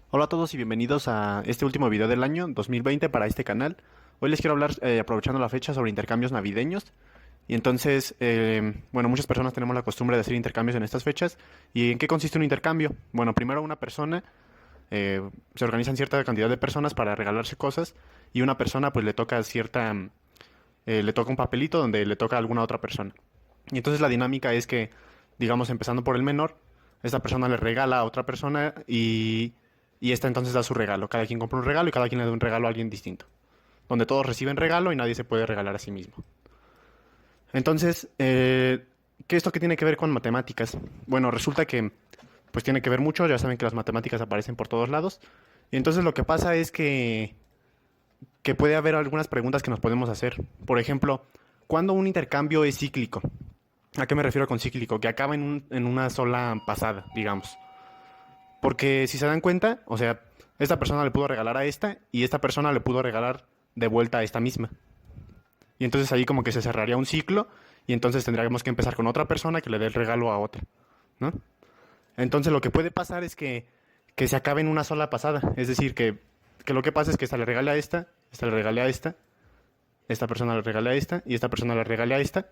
Hola a todos y bienvenidos a este último video del año 2020 para este canal. Hoy les quiero hablar, aprovechando la fecha, sobre intercambios navideños. Y entonces, bueno, muchas personas tenemos la costumbre de hacer intercambios en estas fechas. ¿Y en qué consiste un intercambio? Bueno, primero una persona, se organizan cierta cantidad de personas para regalarse cosas y una persona pues le toca le toca un papelito donde le toca a alguna otra persona. Y entonces la dinámica es que, digamos, empezando por el menor, esta persona le regala a otra persona y esta entonces da su regalo. Cada quien compra un regalo y cada quien le da un regalo a alguien distinto. Donde todos reciben regalo y nadie se puede regalar a sí mismo. Entonces, ¿qué esto qué tiene que ver con matemáticas? Bueno, resulta que pues tiene que ver mucho, ya saben que las matemáticas aparecen por todos lados. Y entonces lo que pasa es que puede haber algunas preguntas que nos podemos hacer. Por ejemplo, ¿cuándo un intercambio es cíclico? ¿A qué me refiero con cíclico? Que acaba en una sola pasada, digamos. Porque si se dan cuenta, o sea, esta persona le pudo regalar a esta y esta persona le pudo regalar de vuelta a esta misma. Y entonces ahí como que se cerraría un ciclo y entonces tendríamos que empezar con otra persona que le dé el regalo a otra, ¿no? Entonces lo que puede pasar es que se acabe en una sola pasada. Es decir, que lo que pasa es que esta le regale a esta le regale a esta persona le regale a esta y esta persona le regale a esta.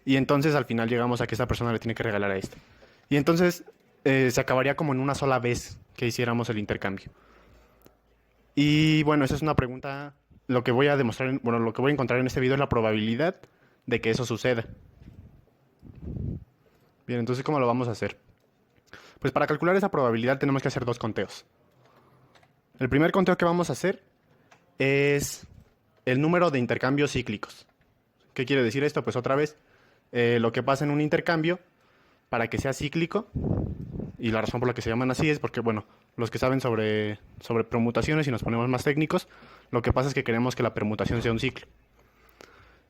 Y entonces al final llegamos a que esta persona le tiene que regalar a esta. Y entonces se acabaría como en una sola vez que hiciéramos el intercambio. Y bueno, esa es una pregunta. Lo que voy a demostrar, bueno, lo que voy a encontrar en este video es la probabilidad de que eso suceda. Bien, entonces, ¿cómo lo vamos a hacer? Pues para calcular esa probabilidad tenemos que hacer dos conteos. El primer conteo que vamos a hacer es el número de intercambios cíclicos. ¿Qué quiere decir esto? Pues otra vez, lo que pasa en un intercambio para que sea cíclico, y la razón por la que se llaman así es porque, bueno, los que saben sobre permutaciones y nos ponemos más técnicos, lo que pasa es que queremos que la permutación sea un ciclo.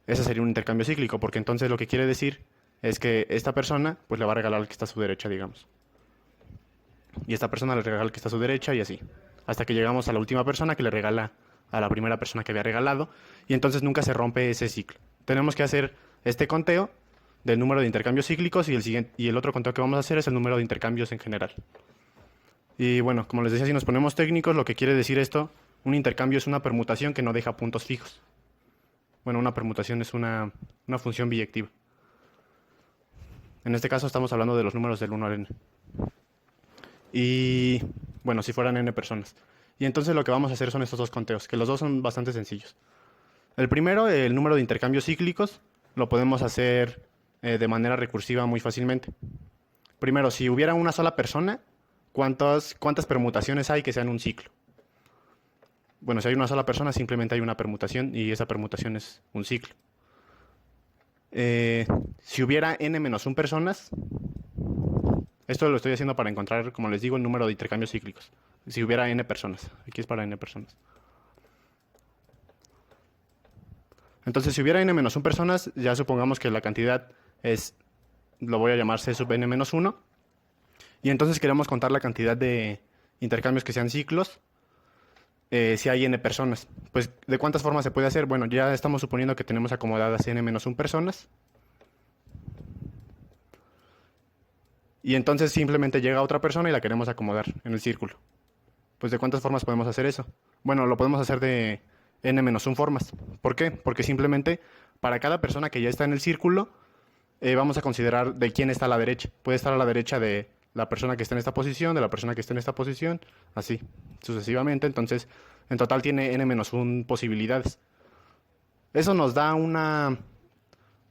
Ese sería un intercambio cíclico, porque entonces lo que quiere decir es que esta persona pues le va a regalar al que está a su derecha, digamos. Y esta persona le regala al que está a su derecha y así. Hasta que llegamos a la última persona que le regala a la primera persona que había regalado y entonces nunca se rompe ese ciclo. Tenemos que hacer este conteo del número de intercambios cíclicos y el otro conteo que vamos a hacer es el número de intercambios en general. Y bueno, como les decía, si nos ponemos técnicos, lo que quiere decir esto, un intercambio es una permutación que no deja puntos fijos. Bueno, una permutación es una función biyectiva. En este caso estamos hablando de los números del 1 al n. Y bueno, si fueran n personas. Y entonces lo que vamos a hacer son estos dos conteos, que los dos son bastante sencillos. El primero, el número de intercambios cíclicos, lo podemos hacer de manera recursiva muy fácilmente. Primero, si hubiera una sola persona, ¿cuántas permutaciones hay que sean un ciclo? Bueno, si hay una sola persona, simplemente hay una permutación y esa permutación es un ciclo. Si hubiera n-1 personas, esto lo estoy haciendo para encontrar, como les digo, el número de intercambios cíclicos. Si hubiera n personas, aquí es para n personas. Entonces, si hubiera n-1 personas, ya supongamos que la cantidad es, lo voy a llamar c sub n-1, y entonces queremos contar la cantidad de intercambios que sean ciclos, si hay n personas. Pues, ¿de cuántas formas se puede hacer? Bueno, ya estamos suponiendo que tenemos acomodadas n-1 personas. Y entonces simplemente llega otra persona y la queremos acomodar en el círculo. Pues, ¿de cuántas formas podemos hacer eso? Bueno, lo podemos hacer de n-1 formas. ¿Por qué? Porque simplemente para cada persona que ya está en el círculo, vamos a considerar de quién está a la derecha. Puede estar a la derecha de la persona que está en esta posición, de la persona que está en esta posición, así, sucesivamente. Entonces, en total tiene n-1 posibilidades. Eso nos da una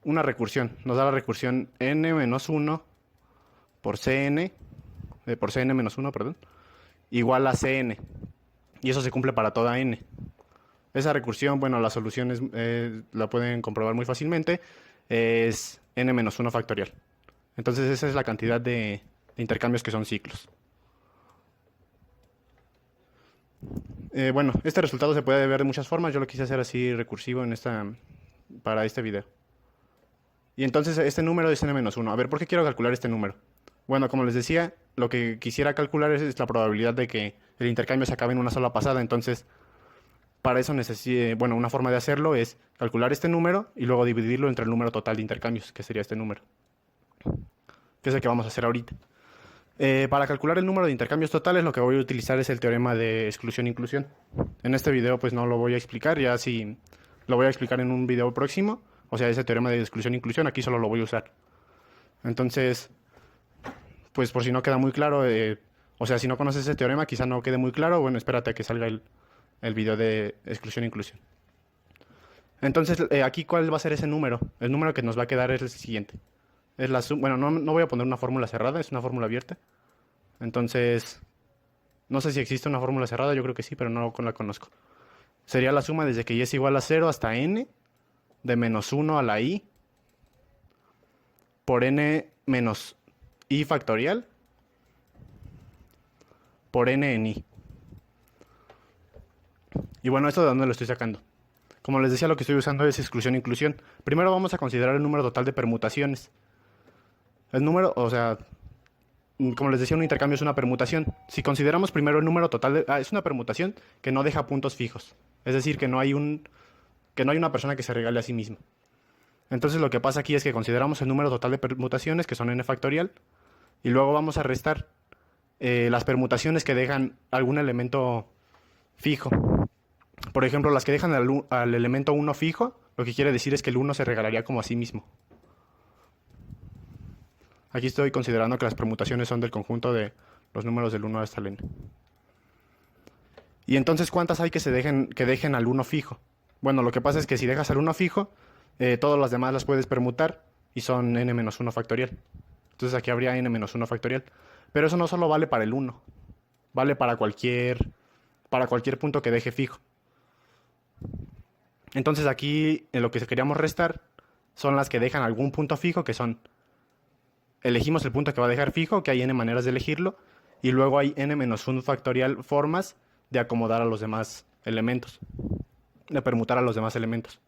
recursión. Nos da la recursión n-1 por cn, por cn-1, perdón, igual a cn. Y eso se cumple para toda n. Esa recursión, bueno, la solución la pueden comprobar muy fácilmente, es n-1 factorial. Entonces esa es la cantidad de intercambios que son ciclos. Bueno, este resultado se puede ver de muchas formas. Yo lo quise hacer así recursivo para este video. Y entonces este número es n-1. A ver, ¿por qué quiero calcular este número? Bueno, como les decía, lo que quisiera calcular es la probabilidad de que el intercambio se acabe en una sola pasada. Entonces, para eso bueno, una forma de hacerlo es calcular este número y luego dividirlo entre el número total de intercambios, que sería este número, que es el que vamos a hacer ahorita. Para calcular el número de intercambios totales, lo que voy a utilizar es el teorema de exclusión-inclusión. En este video pues no lo voy a explicar, ya si lo voy a explicar en un video próximo. O sea, ese teorema de exclusión-inclusión, aquí solo lo voy a usar. Entonces, pues por si no queda muy claro, o sea, si no conoces ese teorema, quizá no quede muy claro, bueno, espérate a que salga el video de exclusión-inclusión. Entonces, aquí, ¿cuál va a ser ese número? El número que nos va a quedar es el siguiente. Es la suma, bueno, no voy a poner una fórmula cerrada, es una fórmula abierta. Entonces, no sé si existe una fórmula cerrada, yo creo que sí, pero no la conozco. Sería la suma desde que y es igual a 0 hasta n, de menos 1 a la i, por n menos i factorial, por n en i. Y bueno, ¿esto de dónde lo estoy sacando? Como les decía, lo que estoy usando es exclusión-inclusión. Primero vamos a considerar el número total de permutaciones. El número, o sea, como les decía, un intercambio es una permutación. Si consideramos primero el número total es una permutación que no deja puntos fijos. Es decir, que no hay una persona que se regale a sí misma. Entonces lo que pasa aquí es que consideramos el número total de permutaciones, que son n factorial, y luego vamos a restar las permutaciones que dejan algún elemento fijo. Por ejemplo, las que dejan al elemento 1 fijo, lo que quiere decir es que el 1 se regalaría como a sí mismo. Aquí estoy considerando que las permutaciones son del conjunto de los números del 1 hasta el n. Y entonces, ¿cuántas hay que dejen al 1 fijo? Bueno, lo que pasa es que si dejas al 1 fijo, todas las demás las puedes permutar y son n menos 1 factorial. Entonces aquí habría n menos 1 factorial. Pero eso no solo vale para el 1, vale para cualquier punto que deje fijo. Entonces aquí en lo que queríamos restar son las que dejan algún punto fijo, que son, elegimos el punto que va a dejar fijo, que hay n maneras de elegirlo, y luego hay n menos 1 factorial formas de acomodar a los demás elementos, de permutar a los demás elementos.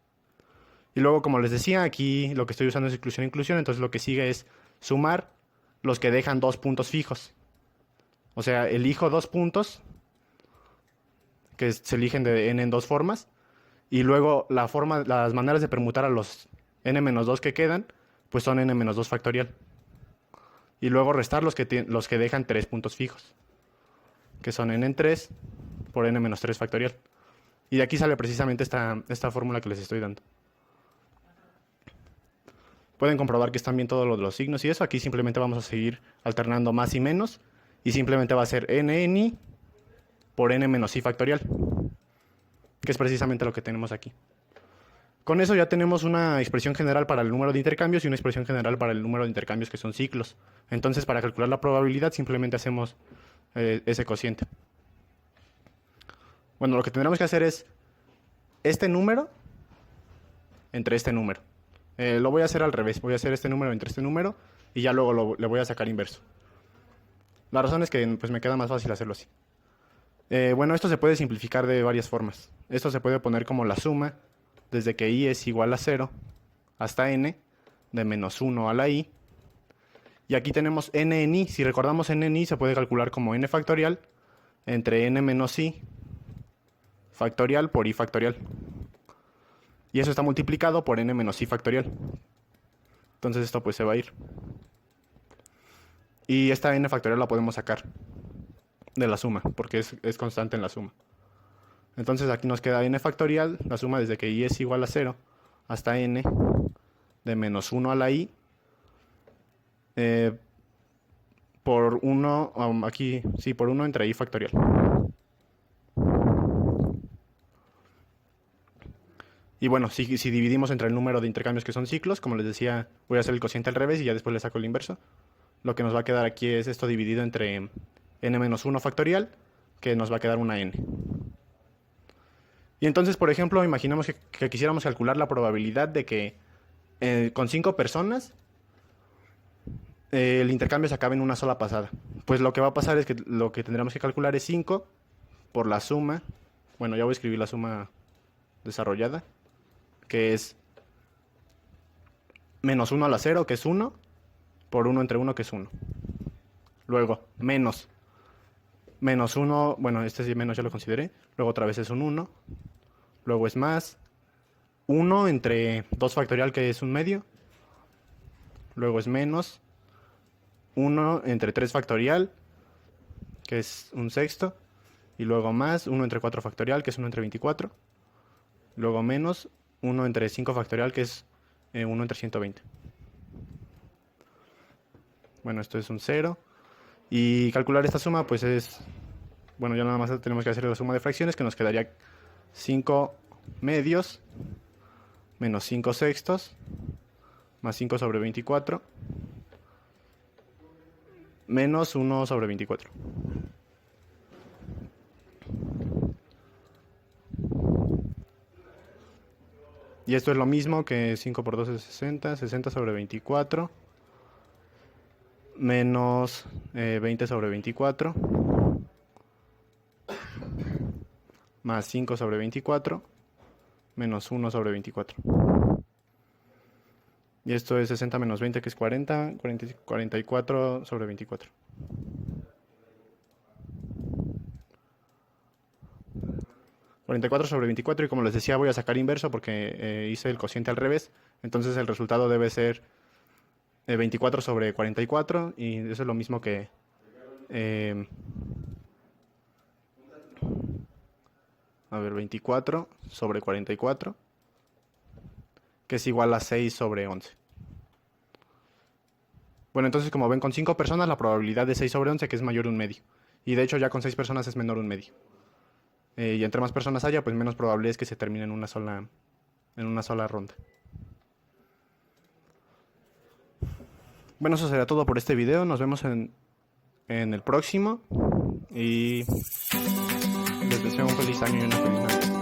Y luego, como les decía, aquí lo que estoy usando es exclusión-inclusión, entonces lo que sigue es sumar los que dejan dos puntos fijos. O sea, elijo dos puntos que se eligen de n en dos formas, y luego las maneras de permutar a los n-2 que quedan, pues son n-2 factorial. Y luego restar los que dejan tres puntos fijos, que son n en 3 por n-3 factorial. Y de aquí sale precisamente esta fórmula que les estoy dando. Pueden comprobar que están bien todos los signos y eso. Aquí simplemente vamos a seguir alternando más y menos. Y simplemente va a ser n en i por n menos i factorial, que es precisamente lo que tenemos aquí. Con eso ya tenemos una expresión general para el número de intercambios y una expresión general para el número de intercambios que son ciclos. Entonces, para calcular la probabilidad simplemente hacemos ese cociente. Bueno, lo que tendremos que hacer es este número entre este número. Lo voy a hacer al revés. Voy a hacer este número entre este número y ya luego le voy a sacar inverso. La razón es que pues, me queda más fácil hacerlo así. Bueno, esto se puede simplificar de varias formas. Esto se puede poner como la suma desde que i es igual a 0 hasta n de menos 1 a la i. Y aquí tenemos n en i. Si recordamos, n en i se puede calcular como n factorial entre n menos i factorial por i factorial. Y eso está multiplicado por n menos i factorial. Entonces esto pues se va a ir. Y esta n factorial la podemos sacar de la suma, porque es constante en la suma. Entonces aquí nos queda n factorial, la suma desde que i es igual a 0 hasta n de menos 1 a la i, por 1, aquí, sí, por 1 entre i factorial. Y bueno, si dividimos entre el número de intercambios que son ciclos, como les decía, voy a hacer el cociente al revés y ya después le saco el inverso. Lo que nos va a quedar aquí es esto dividido entre n menos 1 factorial, que nos va a quedar una n. Y entonces, por ejemplo, imaginemos que quisiéramos calcular la probabilidad de que con 5 personas el intercambio se acabe en una sola pasada. Pues lo que va a pasar es que lo que tendremos que calcular es 5 por la suma. Bueno, ya voy a escribir la suma desarrollada, que es menos 1 a la 0, que es 1, por 1 entre 1, que es 1. Luego, menos 1, bueno, este sí menos ya lo consideré. Luego otra vez es un 1. Luego es más 1 entre 2 factorial, que es un medio. Luego es menos 1 entre 3 factorial, que es un sexto, y luego más 1 entre 4 factorial, que es 1 entre 24, luego menos 1 entre 5 factorial, que es 1 entre 120. Bueno, esto es un 0. Y calcular esta suma, pues es... Bueno, ya nada más tenemos que hacer la suma de fracciones, que nos quedaría 5 medios menos 5 sextos más 5 sobre 24 menos 1 sobre 24. Y esto es lo mismo que 5 por 2 es 60, 60 sobre 24 menos 20 sobre 24 más 5 sobre 24 menos 1 sobre 24. Y esto es 60 menos 20, que es 40, 44 sobre 24. 44 sobre 24, y como les decía, voy a sacar inverso porque hice el cociente al revés. Entonces el resultado debe ser 24 sobre 44, y eso es lo mismo que... a ver, 24 sobre 44, que es igual a 6 sobre 11. Bueno, entonces como ven, con 5 personas la probabilidad de 6 sobre 11, que es mayor a un medio. Y de hecho ya con 6 personas es menor a un medio. Y entre más personas haya, pues menos probable es que se termine en una sola ronda. Bueno, eso será todo por este video. Nos vemos en el próximo. Y les deseo un feliz año y una feliz Navidad.